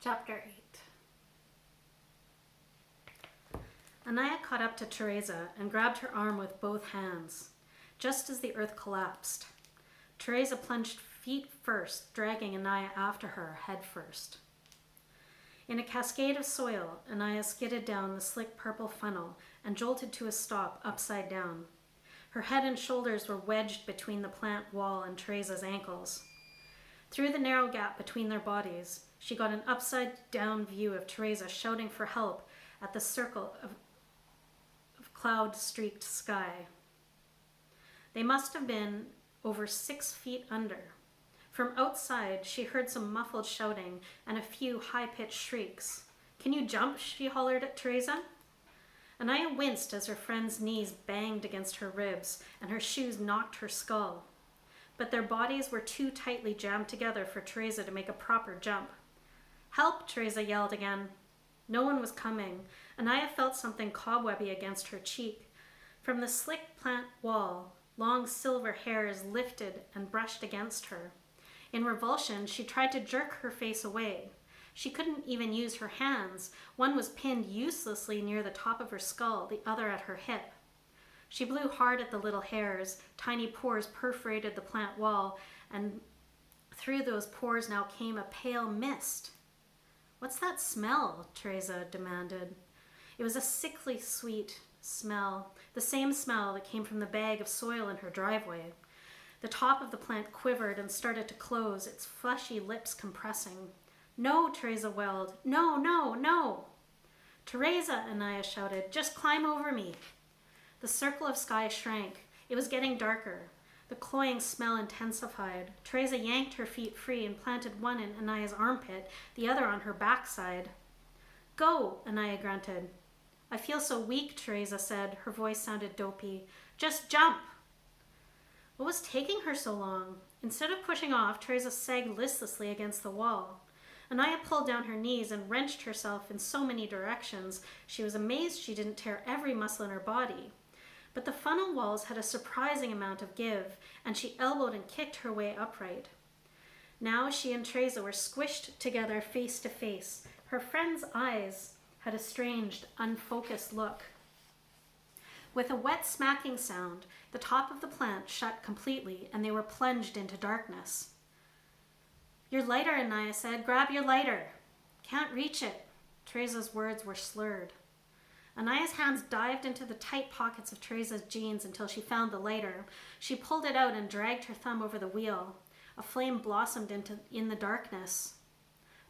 Chapter 8. Anaya caught up to Teresa and grabbed her arm with both hands, just as the earth collapsed. Teresa plunged feet first, dragging Anaya after her, head first. In a cascade of soil, Anaya skidded down the slick purple funnel and jolted to a stop upside down. Her head and shoulders were wedged between the plant wall and Teresa's ankles. Through the narrow gap between their bodies, she got an upside-down view of Teresa shouting for help at the circle of cloud-streaked sky. They must have been over 6 feet under. From outside, she heard some muffled shouting and a few high-pitched shrieks. "Can you jump?" she hollered at Teresa. Anaya winced as her friend's knees banged against her ribs and her shoes knocked her skull. But their bodies were too tightly jammed together for Teresa to make a proper jump. "Help!" Teresa yelled again. No one was coming. Anaya felt something cobwebby against her cheek. From the slick plant wall, long silver hairs lifted and brushed against her. In revulsion, she tried to jerk her face away. She couldn't even use her hands. One was pinned uselessly near the top of her skull, the other at her hip. She blew hard at the little hairs. Tiny pores perforated the plant wall, and through those pores now came a pale mist. "What's that smell?" Teresa demanded. It was a sickly sweet smell, the same smell that came from the bag of soil in her driveway. The top of the plant quivered and started to close, its fleshy lips compressing. "No," Teresa wailed. "No, no, no!" "Teresa," Anaya shouted, "just climb over me." The circle of sky shrank. It was getting darker. The cloying smell intensified. Teresa yanked her feet free and planted one in Anaya's armpit, the other on her backside. "Go," Anaya grunted. "I feel so weak," Teresa said. Her voice sounded dopey. "Just jump." What was taking her so long? Instead of pushing off, Teresa sagged listlessly against the wall. Anaya pulled down her knees and wrenched herself in so many directions, she was amazed she didn't tear every muscle in her body. But the funnel walls had a surprising amount of give, and she elbowed and kicked her way upright. Now she and Teresa were squished together face to face. Her friend's eyes had a strange, unfocused look. With a wet smacking sound, the top of the plant shut completely, and they were plunged into darkness. "Your lighter," Anaya said. "Grab your lighter." "Can't reach it." Teresa's words were slurred. Anaya's hands dived into the tight pockets of Teresa's jeans until she found the lighter. She pulled it out and dragged her thumb over the wheel. A flame blossomed in the darkness.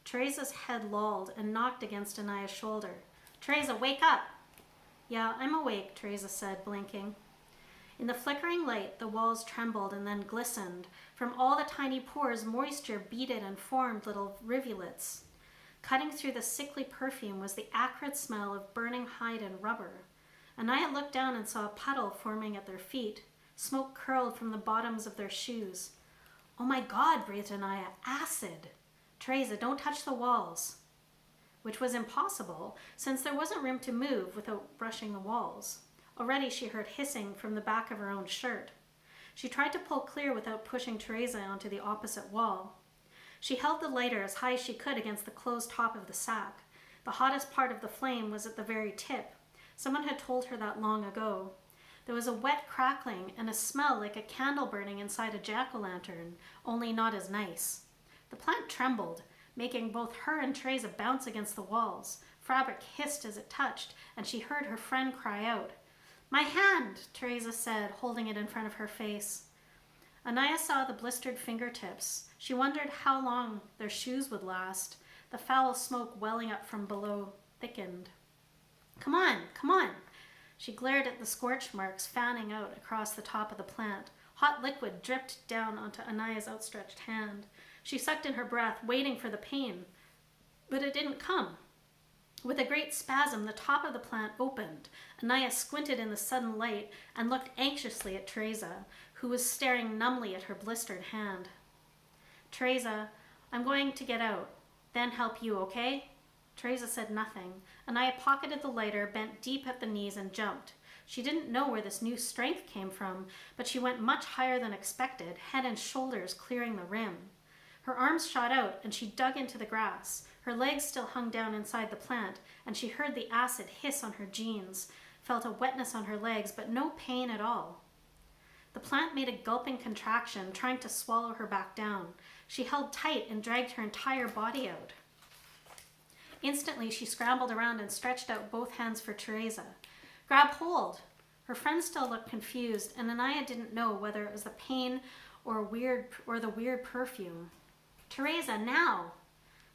Teresa's head lolled and knocked against Anaya's shoulder. "Teresa, wake up!" "Yeah, I'm awake," Teresa said, blinking. In the flickering light, the walls trembled and then glistened. From all the tiny pores, moisture beaded and formed little rivulets. Cutting through the sickly perfume was the acrid smell of burning hide and rubber. Anaya looked down and saw a puddle forming at their feet. Smoke curled from the bottoms of their shoes. "Oh my God," breathed Anaya. "Acid!" "Teresa, don't touch the walls." Which was impossible, since there wasn't room to move without brushing the walls. Already she heard hissing from the back of her own shirt. She tried to pull clear without pushing Teresa onto the opposite wall. She held the lighter as high as she could against the closed top of the sack. The hottest part of the flame was at the very tip. Someone had told her that long ago. There was a wet crackling and a smell like a candle burning inside a jack-o'-lantern, only not as nice. The plant trembled, making both her and Teresa bounce against the walls. Fabric hissed as it touched, and she heard her friend cry out. "My hand," Teresa said, holding it in front of her face. Anaya saw the blistered fingertips. She wondered how long their shoes would last. The foul smoke welling up from below thickened. Come on. She glared at the scorch marks fanning out across the top of the plant. Hot liquid dripped down onto Anaya's outstretched hand. She sucked in her breath, waiting for the pain, but it didn't come. With a great spasm, the top of the plant opened. Anaya squinted in the sudden light and looked anxiously at Teresa, who was staring numbly at her blistered hand. "Teresa, I'm going to get out, then help you, okay?" Teresa said nothing. Anaya pocketed the lighter, bent deep at the knees, and jumped. She didn't know where this new strength came from, but she went much higher than expected, head and shoulders clearing the rim. Her arms shot out and she dug into the grass. Her legs still hung down inside the plant, and she heard the acid hiss on her jeans, felt a wetness on her legs, but no pain at all. The plant made a gulping contraction, trying to swallow her back down. She held tight and dragged her entire body out. Instantly, she scrambled around and stretched out both hands for Teresa. Grab hold! Her friends still looked confused, and Anaya didn't know whether it was the pain or the weird perfume. Teresa, now!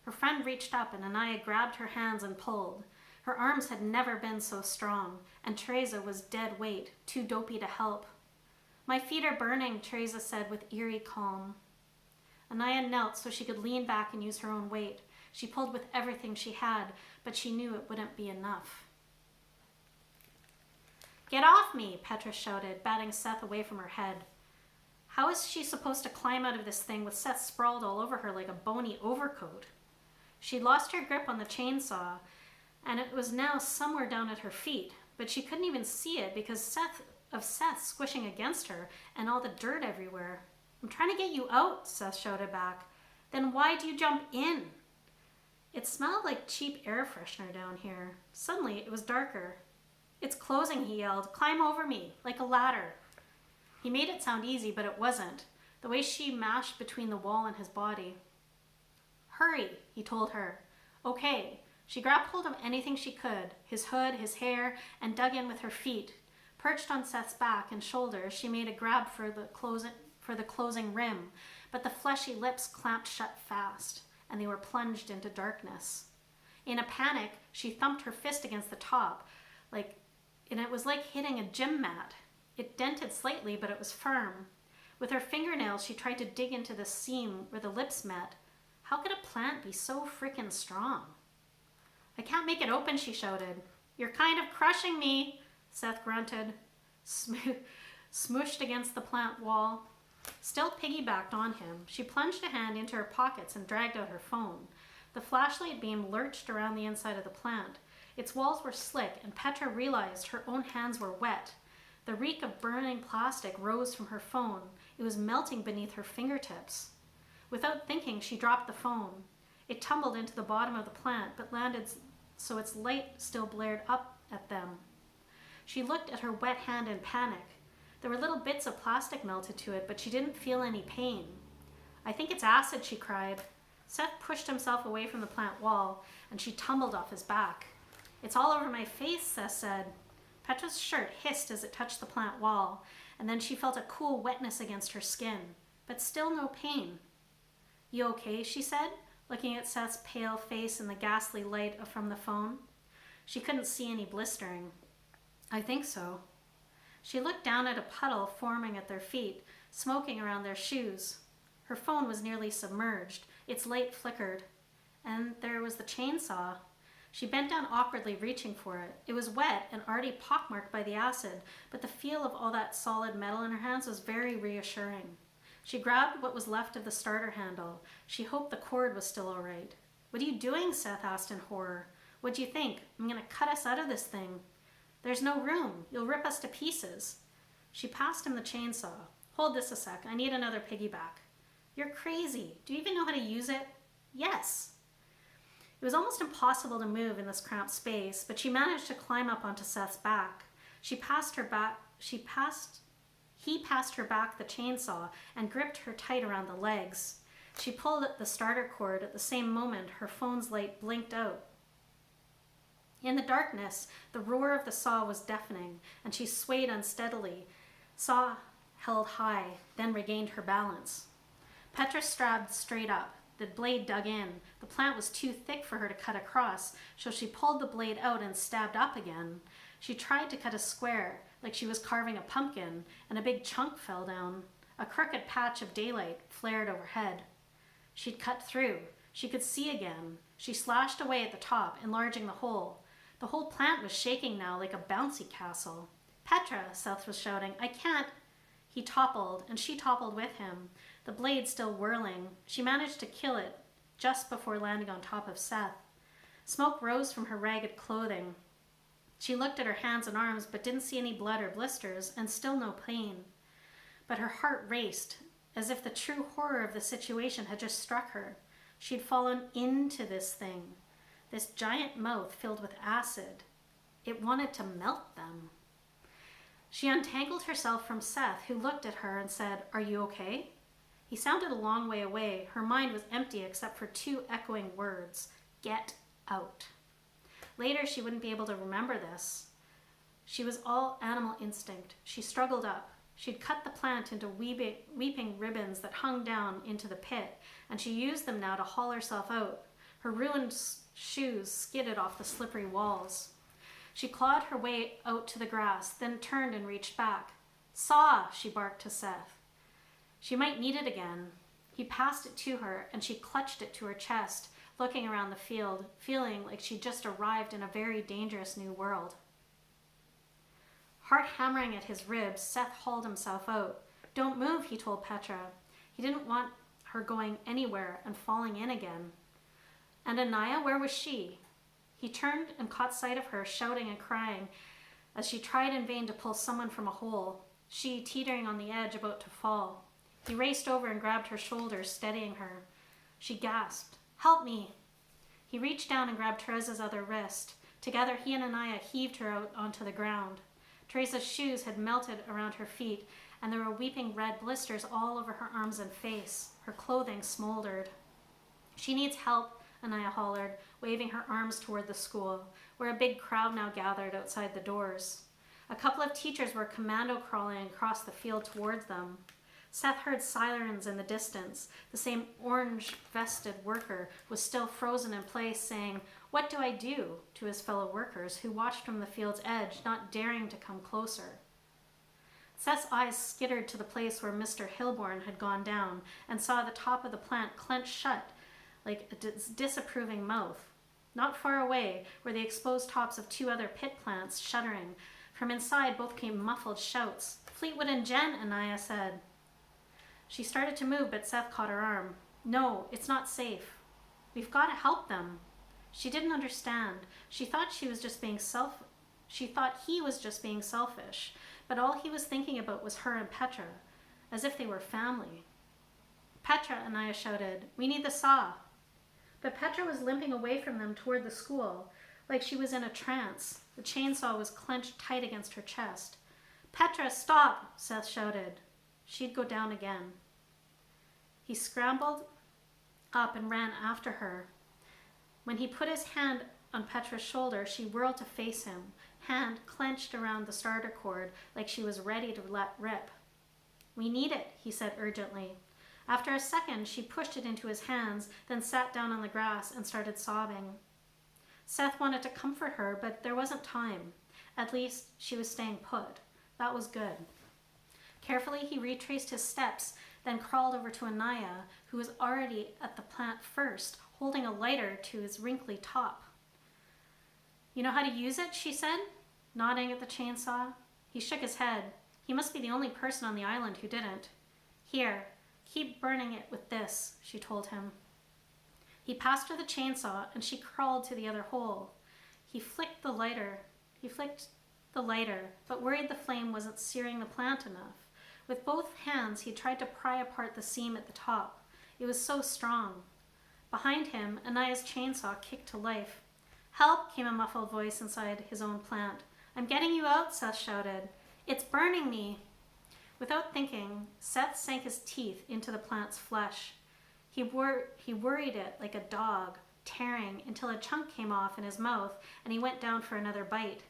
Her friend reached up and Anaya grabbed her hands and pulled. Her arms had never been so strong, and Teresa was dead weight, too dopey to help. My feet are burning, Teresa said with eerie calm. Anaya knelt so she could lean back and use her own weight. She pulled with everything she had, but she knew it wouldn't be enough. Get off me, Petra shouted, batting Seth away from her head. How is she supposed to climb out of this thing with Seth sprawled all over her like a bony overcoat? She'd lost her grip on the chainsaw, and it was now somewhere down at her feet, but she couldn't even see it because of Seth squishing against her and all the dirt everywhere. I'm trying to get you out, Seth shouted back. Then why do you jump in? It smelled like cheap air freshener down here. Suddenly, it was darker. It's closing, he yelled. Climb over me, like a ladder. He made it sound easy, but it wasn't. The way she mashed between the wall and his body. Hurry, he told her. Okay. She grabbed hold of anything she could, his hood, his hair, and dug in with her feet. Perched on Seth's back and shoulders, she made a grab for the closing rim, but the fleshy lips clamped shut fast, and they were plunged into darkness. In a panic, she thumped her fist against the top, and it was like hitting a gym mat. It dented slightly, but it was firm. With her fingernails, she tried to dig into the seam where the lips met. How could a plant be so frickin' strong? I can't make it open, she shouted. You're kind of crushing me, Seth grunted, smooshed against the plant wall. Still piggybacked on him, she plunged a hand into her pockets and dragged out her phone. The flashlight beam lurched around the inside of the plant. Its walls were slick, and Petra realized her own hands were wet. The reek of burning plastic rose from her phone. It was melting beneath her fingertips. Without thinking, she dropped the phone. It tumbled into the bottom of the plant, but landed so its light still blared up at them. She looked at her wet hand in panic. There were little bits of plastic melted to it, but she didn't feel any pain. I think it's acid, she cried. Seth pushed himself away from the plant wall, and she tumbled off his back. It's all over my face, Seth said. Petra's shirt hissed as it touched the plant wall, and then she felt a cool wetness against her skin, but still no pain. You okay, she said, looking at Seth's pale face in the ghastly light from the phone. She couldn't see any blistering. I think so. She looked down at a puddle forming at their feet, smoking around their shoes. Her phone was nearly submerged. Its light flickered. And there was the chainsaw. She bent down awkwardly, reaching for it. It was wet and already pockmarked by the acid, but the feel of all that solid metal in her hands was very reassuring. She grabbed what was left of the starter handle. She hoped the cord was still all right. What are you doing? Seth asked in horror. What do you think? I'm going to cut us out of this thing. There's no room. You'll rip us to pieces. She passed him the chainsaw. Hold this a sec. I need another piggyback. You're crazy. Do you even know how to use it? Yes. It was almost impossible to move in this cramped space, but she managed to climb up onto Seth's back. He passed her back the chainsaw and gripped her tight around the legs. She pulled at the starter cord. At the same moment, her phone's light blinked out. In the darkness, the roar of the saw was deafening, and she swayed unsteadily. Saw held high, then regained her balance. Petra stabbed straight up. The blade dug in. The plant was too thick for her to cut across, so she pulled the blade out and stabbed up again. She tried to cut a square, like she was carving a pumpkin, and a big chunk fell down. A crooked patch of daylight flared overhead. She'd cut through. She could see again. She slashed away at the top, enlarging the hole. The whole plant was shaking now like a bouncy castle. Petra, Seth was shouting, I can't. He toppled, and she toppled with him, the blade still whirling. She managed to kill it just before landing on top of Seth. Smoke rose from her ragged clothing. She looked at her hands and arms, but didn't see any blood or blisters, and still no pain. But her heart raced. as if the true horror of the situation had just struck her. She'd fallen into this thing, this giant mouth filled with acid. It wanted to melt them. She untangled herself from Seth, who looked at her and said, "Are you okay?" He sounded a long way away. Her mind was empty except for 2 echoing words: "Get out." Later, she wouldn't be able to remember this. She was all animal instinct. She struggled up. She'd cut the plant into weeping ribbons that hung down into the pit, and she used them now to haul herself out. Her ruined shoes skidded off the slippery walls. She clawed her way out to the grass, then turned and reached back. "Saw," she barked to Seth. She might need it again. He passed it to her, and she clutched it to her chest, looking around the field, feeling like she'd just arrived in a very dangerous new world. Heart hammering at his ribs, Seth hauled himself out. "Don't move," he told Petra. He didn't want her going anywhere and falling in again. And Anaya, where was she? He turned and caught sight of her, shouting and crying as she tried in vain to pull someone from a hole, she teetering on the edge, about to fall. He raced over and grabbed her shoulders, steadying her. She gasped, "Help me!" He reached down and grabbed Teresa's other wrist. Together, he and Anaya heaved her out onto the ground. Teresa's shoes had melted around her feet, and there were weeping red blisters all over her arms and face. Her clothing smoldered. "She needs help," Anaya hollered, waving her arms toward the school, where a big crowd now gathered outside the doors. A couple of teachers were commando crawling across the field towards them. Seth heard sirens in the distance. The same orange-vested worker was still frozen in place, saying, "What do I do?" to his fellow workers, who watched from the field's edge, not daring to come closer. Seth's eyes skittered to the place where Mr. Hilborn had gone down and saw the top of the plant clenched shut like a disapproving mouth. Not far away were the exposed tops of 2 other pit plants, shuddering. From inside both came muffled shouts. "Fleetwood and Jen," Anaya said. She started to move, but Seth caught her arm. "No, it's not safe. We've got to help them." She didn't understand. She thought he was just being selfish, but all he was thinking about was her and Petra, as if they were family. "Petra," Anaya shouted, "we need the saw." But Petra was limping away from them toward the school, like she was in a trance. The chainsaw was clenched tight against her chest. "Petra, stop!" Seth shouted. She'd go down again. He scrambled up and ran after her. When he put his hand on Petra's shoulder, she whirled to face him, hand clenched around the starter cord like she was ready to let rip. "We need it," he said urgently. After a second, she pushed it into his hands, then sat down on the grass and started sobbing. Seth wanted to comfort her, but there wasn't time. At least she was staying put. That was good. Carefully, he retraced his steps, then crawled over to Anaya, who was already at the plant first, holding a lighter to his wrinkly top. "You know how to use it?" she said, nodding at the chainsaw. He shook his head. He must be the only person on the island who didn't. "Here, keep burning it with this," she told him. He passed her the chainsaw, and she crawled to the other hole. He flicked the lighter, but worried the flame wasn't searing the plant enough. With both hands, he tried to pry apart the seam at the top. It was so strong. Behind him, Anaya's chainsaw kicked to life. "Help!" came a muffled voice inside his own plant. "I'm getting you out," Seth shouted. "It's burning me." Without thinking, Seth sank his teeth into the plant's flesh. He worried it like a dog, tearing until a chunk came off in his mouth, and he went down for another bite.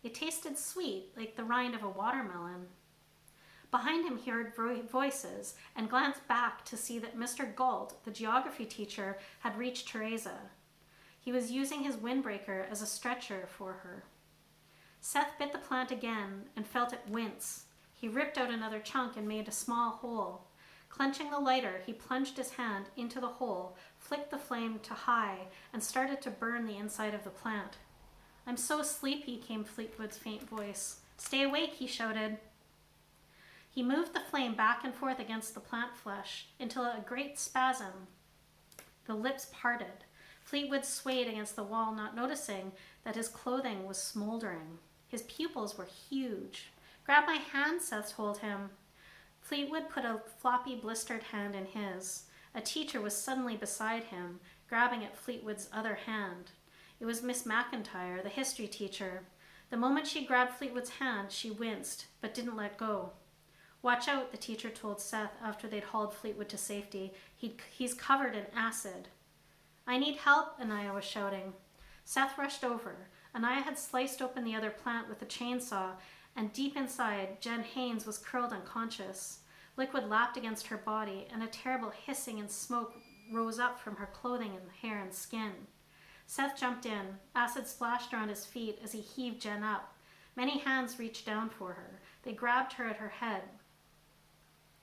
It tasted sweet, like the rind of a watermelon. Behind him he heard voices and glanced back to see that Mr. Galt, the geography teacher, had reached Teresa. He was using his windbreaker as a stretcher for her. Seth bit the plant again and felt it wince. He ripped out another chunk and made a small hole. Clenching the lighter, he plunged his hand into the hole, flicked the flame to high, and started to burn the inside of the plant. "I'm so sleepy," came Fleetwood's faint voice. "Stay awake," he shouted. He moved the flame back and forth against the plant flesh until a great spasm. The lips parted. Fleetwood swayed against the wall, not noticing that his clothing was smoldering. His pupils were huge. "Grab my hand," Seth told him. Fleetwood put a floppy, blistered hand in his. A teacher was suddenly beside him, grabbing at Fleetwood's other hand. It was Miss McIntyre, the history teacher. The moment she grabbed Fleetwood's hand, she winced, but didn't let go. "Watch out," the teacher told Seth after they'd hauled Fleetwood to safety. He's covered in acid." "I need help," Anaya was shouting. Seth rushed over. Anaya had sliced open the other plant with a chainsaw, and deep inside, Jen Haynes was curled unconscious. Liquid lapped against her body, and a terrible hissing and smoke rose up from her clothing and hair and skin. Seth jumped in. Acid splashed around his feet as he heaved Jen up. Many hands reached down for her. They grabbed her at her head,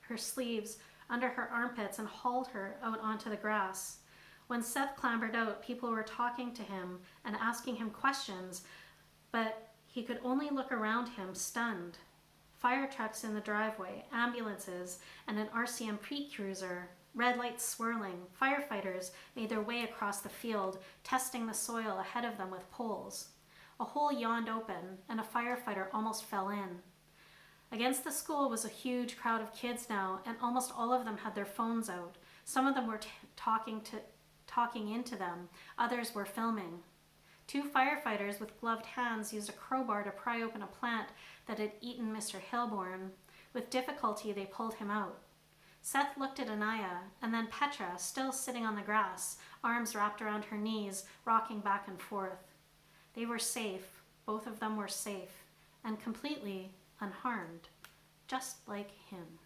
her sleeves, under her armpits, and hauled her out onto the grass. When Seth clambered out, people were talking to him and asking him questions, but he could only look around him, stunned. Fire trucks in the driveway, ambulances, and an RCMP cruiser, red lights swirling. Firefighters made their way across the field, testing the soil ahead of them with poles. A hole yawned open, and a firefighter almost fell in. Against the school was a huge crowd of kids now, and almost all of them had their phones out. Some of them were talking into them. Others were filming. Two firefighters with gloved hands used a crowbar to pry open a plant that had eaten Mr. Hilborn. With difficulty, they pulled him out. Seth looked at Anaya, and then Petra, still sitting on the grass, arms wrapped around her knees, rocking back and forth. They were safe. Both of them were safe, and completely unharmed, just like him.